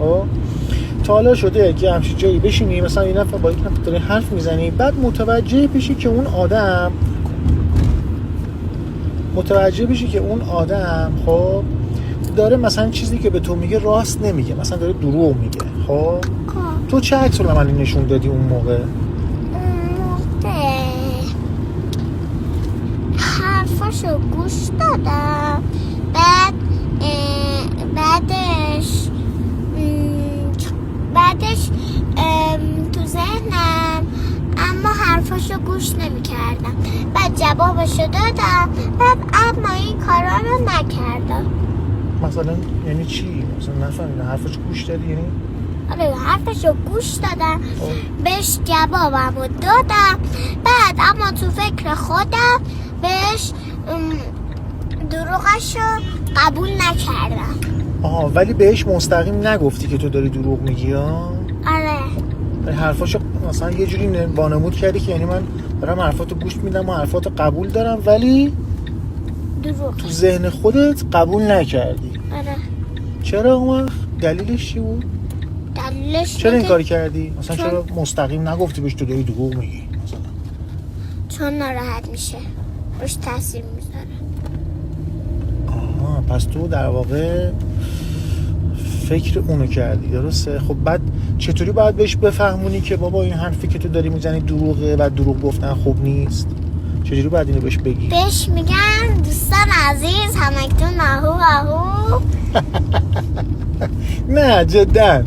خب تا حالا شده که همچین جایی بشینی مثلا یه نفر با یک نفر داری حرف میزنی، بعد متوجه بشی که اون آدم خب داره مثلا چیزی که به تو میگه راست نمیگه، مثلا داره دروغ میگه. خب تو چه عکس العملی نشون دادی اون موقع؟ حرفاشو گوش دادم، بعدش تو ذهنم اما حرفاشو گوش نمی کردم، بعد جوابشو دادم، بعد اما این کارا رو نکردم. مثلا یعنی چی؟ مثلا نفهمیدم. حرفش گوش دادی یعنی؟ آره حرفشو گوش دادم، بهش جوابمو دادم، بعد اما تو فکر خودم بهش دروغشو قبول نکردم. ولی بهش مستقیم نگفتی که تو داری دروغ میگی ها؟ آره. حرفاشو مثلا یه جوری وانمود کردی که یعنی من دارم حرفاتو گوش میدم و حرفاتو قبول دارم، ولی دروغ تو ذهن خودت قبول نکردی. آره. چرا اون دلیلش چی بود؟ دلیلش چرا این کاری کردی؟ مثلا چون... چرا مستقیم نگفتی بهش تو داری دروغ میگی مثلا؟ چون ناراحت میشه، روش تاثیر میذاره. پس تو در واقع فکر اونو کردی، درسته؟ خب بعد چطوری باید بهش بفهمونی که بابا این حرفی که تو داری میزنی دروغه و دروغ گفتن خوب نیست؟ چجوری باید اینو بهش بگی؟ بهش میگن دوستان عزیز همکنون آهو نه جدا